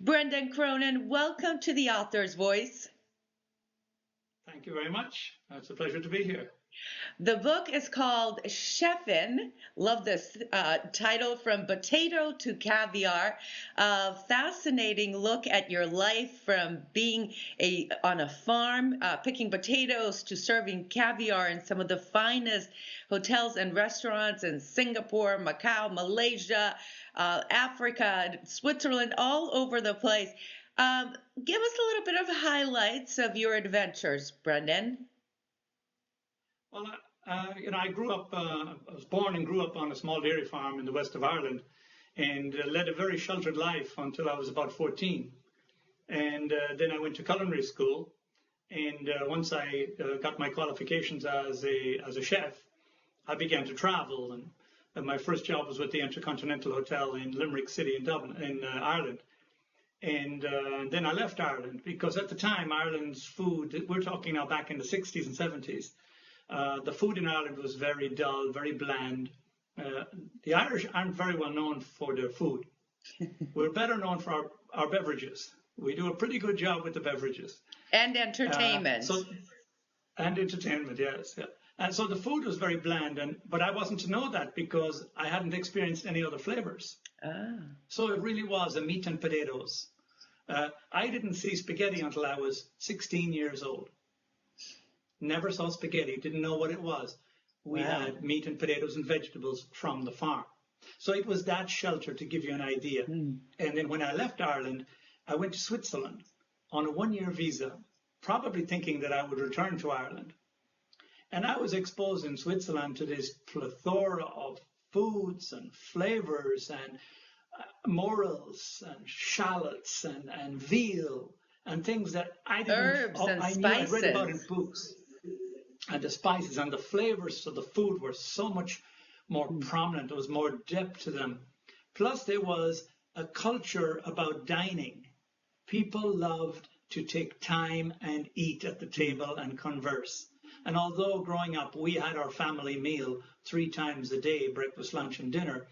Brendan Cronin, welcome to the Author's Voice. Thank you very much. It's a pleasure to be here. The book is called Cheffin. Love this title, From Potato to Caviar. A fascinating look at your life from being on a farm, picking potatoes, to serving caviar in some of the finest hotels and restaurants in Singapore, Macau, Malaysia, Africa, Switzerland, all over the place. Give us a little bit of highlights of your adventures, Brendan. Well, I grew up, I was born and grew up on a small dairy farm in the west of Ireland and led a very sheltered life until I was about 14. And then I went to culinary school. And once I got my qualifications as a chef, I began to travel. And my first job was with the Intercontinental Hotel in Limerick City in Dublin, in Ireland. And then I left Ireland because at the time, Ireland's food, we're talking now back in the 60s and 70s, the food in Ireland was very dull, very bland. The Irish aren't very well known for their food. We're better known for our beverages. We do a pretty good job with the beverages. And entertainment. And entertainment, yes. Yeah. And so the food was very bland, but I wasn't to know that because I hadn't experienced any other flavors. So it really was a meat and potatoes. I didn't see spaghetti until I was 16 years old. Never saw spaghetti, didn't know what it was. We had meat and potatoes and vegetables from the farm. So it was that shelter, to give you an idea. And then when I left Ireland, I went to Switzerland on a one-year visa, probably thinking that I would return to Ireland. And I was exposed in Switzerland to this plethora of foods and flavors and morels and shallots and veal and things that I didn't. Herbs and I spices. knew I'd read about in books. And the spices and the flavors of the food were so much more prominent. There was more depth to them. Plus, there was a culture about dining. People loved to take time and eat at the table and converse. And although growing up, we had our family meal 3 times a day, breakfast, lunch, and dinner,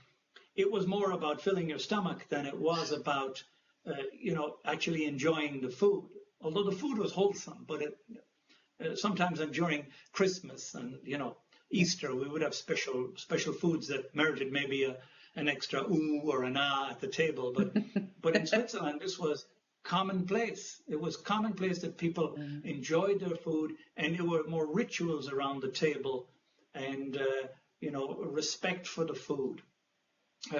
it was more about filling your stomach than it was about, actually enjoying the food. Although the food was wholesome, but sometimes during Christmas and, Easter, we would have special foods that merited maybe an extra ooh or an ah at the table. But in Switzerland, this was commonplace. It was commonplace that people enjoyed their food, and there were more rituals around the table and, respect for the food.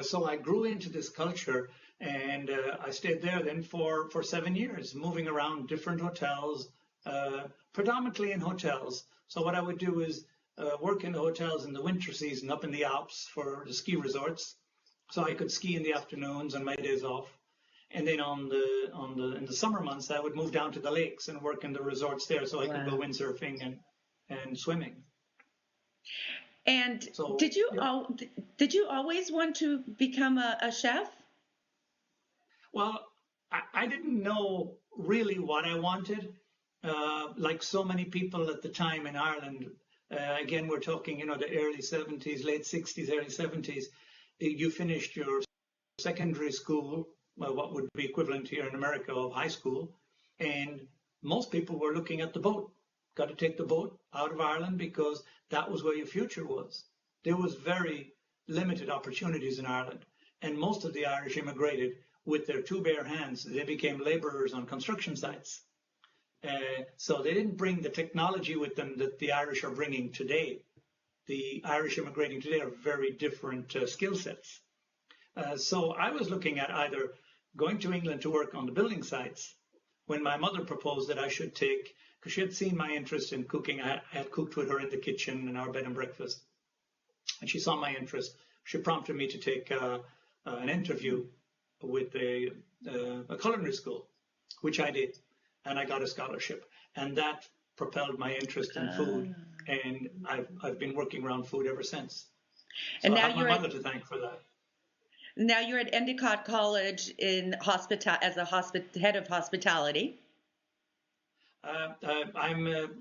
So I grew into this culture, and I stayed there then for 7 years, moving around different hotels, predominantly in hotels. So what I would do is work in the hotels in the winter season up in the Alps for the ski resorts, so I could ski in the afternoons on my days off. And then in the summer months, I would move down to the lakes and work in the resorts there, so I could go windsurfing and swimming. And so, did you always want to become a chef? Well, I didn't know really what I wanted. Like so many people at the time in Ireland, again, we're talking, the early 70s, late 60s, early 70s. You finished your secondary school, what would be equivalent here in America of high school, and most people were looking at the boat. Got to take the boat out of Ireland because that was where your future was. There was very limited opportunities in Ireland, and most of the Irish immigrated with their 2 bare hands. They became laborers on construction sites. So they didn't bring the technology with them that the Irish are bringing today. The Irish immigrating today are very different skill sets. So I was looking at either going to England to work on the building sites when my mother proposed that I should take, because she had seen my interest in cooking. I had cooked with her in the kitchen in our bed and breakfast. And she saw my interest. She prompted me to take an interview with a culinary school, which I did. And I got a scholarship. And that propelled my interest in food. And I've been working around food ever since. So and now I have my mother to thank for that. Now you're at Endicott College in as a head of hospitality. I'm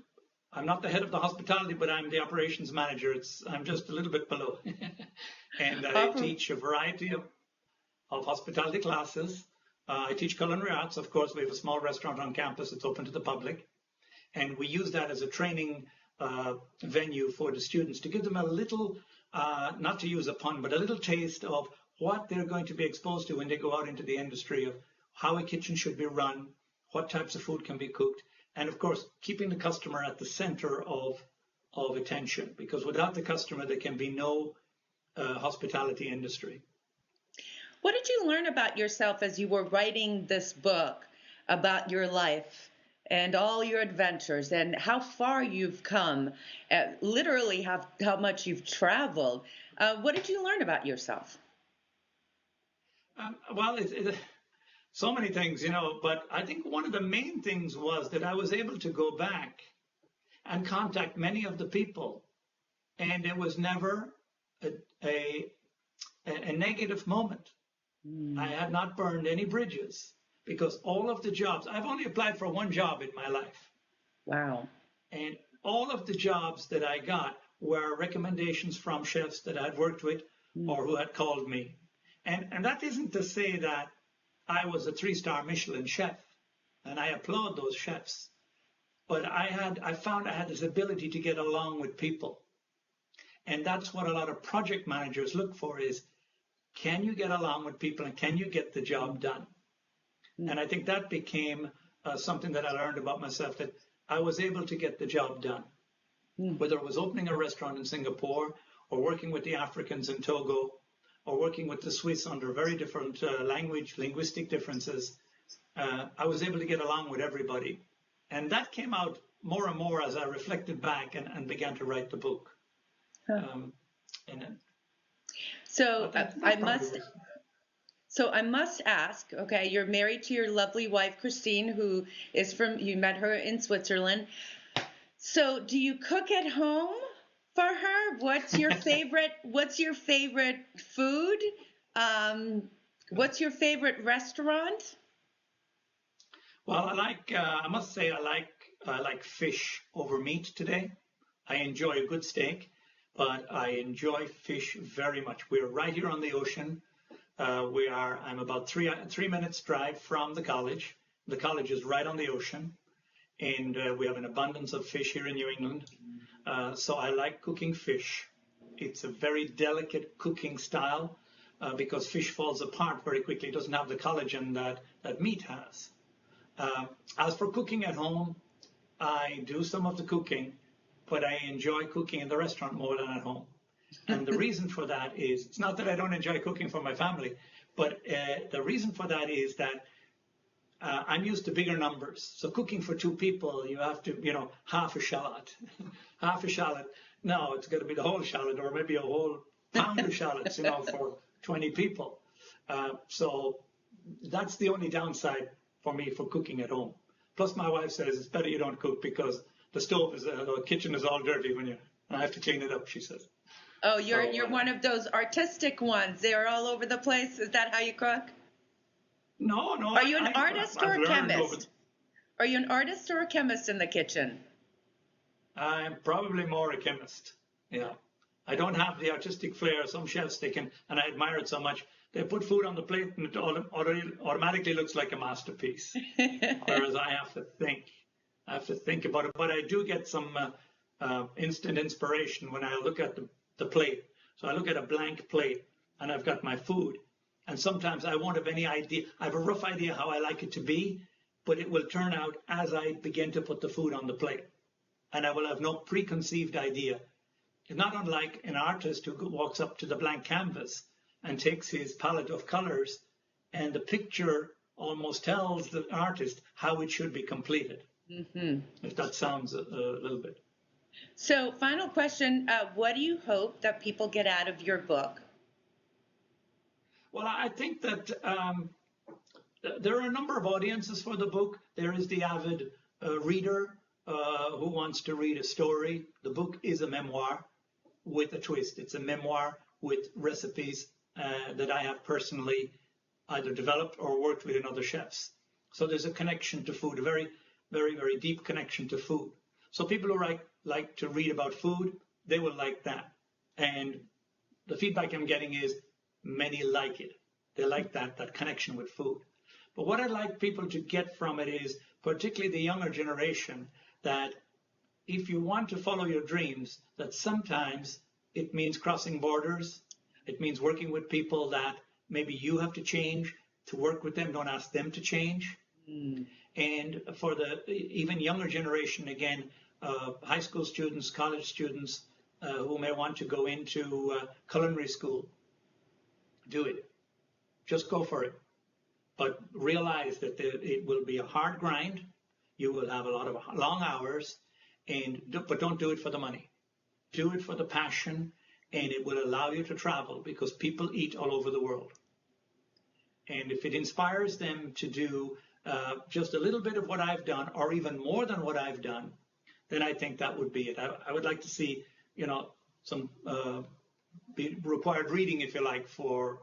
not the head of the hospitality, but I'm the operations manager. I'm just a little bit below. And I teach a variety of hospitality classes. I teach culinary arts. Of course, we have a small restaurant on campus that's open to the public. And we use that as a training venue for the students to give them a little, not to use a pun, but a little taste of what they're going to be exposed to when they go out into the industry, of how a kitchen should be run, what types of food can be cooked, and of course, keeping the customer at the center of attention, because without the customer, there can be no hospitality industry. What did you learn about yourself as you were writing this book about your life and all your adventures and how far you've come, literally how much you've traveled? What did you learn about yourself? Well, so many things, but I think one of the main things was that I was able to go back and contact many of the people, and it was never a negative moment. I had not burned any bridges, because all of the jobs, I've only applied for one job in my life. Wow. And all of the jobs that I got were recommendations from chefs that I'd worked with or who had called me. And that isn't to say that I was a 3-star Michelin chef, and I applaud those chefs. But I found I had this ability to get along with people. And that's what a lot of project managers look for is, can you get along with people and can you get the job done? And I think that became something that I learned about myself, that I was able to get the job done. Whether it was opening a restaurant in Singapore or working with the Africans in Togo or working with the Swiss under very different linguistic differences, I was able to get along with everybody. And that came out more and more as I reflected back and began to write the book. So I must ask, okay, you're married to your lovely wife, Christine, who is you met her in Switzerland. So do you cook at home for her? What's your favorite food? What's your favorite restaurant? Well, I must say I like fish over meat today. I enjoy a good steak, but I enjoy fish very much. We're right here on the ocean. I'm about 3 minutes drive from the college. The college is right on the ocean, and we have an abundance of fish here in New England. So I like cooking fish. It's a very delicate cooking style because fish falls apart very quickly. It doesn't have the collagen that meat has. As for cooking at home, I do some of the cooking, but I enjoy cooking in the restaurant more than at home. And the reason for that is, it's not that I don't enjoy cooking for my family, but the reason for that is that I'm used to bigger numbers. So cooking for 2 people, you have to, half a shallot. Half a shallot. No, it's going to be the whole shallot, or maybe a whole pound of shallots, for 20 people. So that's the only downside for me for cooking at home. Plus, my wife says it's better you don't cook because the kitchen is all dirty I have to clean it up, she says. Oh, you're one of those artistic ones. They're all over the place. Is that how you cook? No. Are you an artist or a chemist? Are you an artist or a chemist in the kitchen? I'm probably more a chemist. Yeah. I don't have the artistic flair. Some chefs, and I admire it so much, they put food on the plate and it automatically looks like a masterpiece. Whereas I have to think about it. But I do get some instant inspiration when I look at the plate. So I look at a blank plate and I've got my food. And sometimes I won't have any idea. I have a rough idea how I like it to be, but it will turn out as I begin to put the food on the plate. And I will have no preconceived idea. It's not unlike an artist who walks up to the blank canvas and takes his palette of colors, and the picture almost tells the artist how it should be completed. Mm-hmm. If that sounds a little bit. So, final question, what do you hope that people get out of your book? Well, I think that there are a number of audiences for the book. There is the avid reader who wants to read a story. The book is a memoir with a twist. It's a memoir with recipes that I have personally either developed or worked with in other chefs. So there's a connection to food, a very, very, very deep connection to food. So people who like to read about food, they will like that. And the feedback I'm getting is many like it. They like that connection with food. But what I'd like people to get from it is, particularly the younger generation, that if you want to follow your dreams, that sometimes it means crossing borders. It means working with people that maybe you have to change to work with them. Don't ask them to change. And for the even younger generation, again, high school students, college students who may want to go into culinary school, do it. Just go for it. But realize that it will be a hard grind. You will have a lot of long hours, but don't do it for the money. Do it for the passion, and it will allow you to travel because people eat all over the world. And if it inspires them to do just a little bit of what I've done, or even more than what I've done, then I think that would be it. I would like to see, some required reading, if you like, for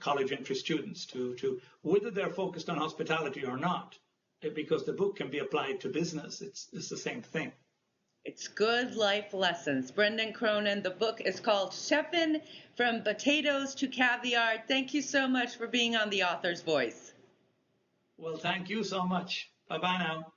college entry students to whether they're focused on hospitality or not, because the book can be applied to business. It's the same thing. It's good life lessons. Brendan Cronin, the book is called Cheffin, From Potatoes to Caviar. Thank you so much for being on The Author's Voice. Well, thank you so much. Bye-bye now.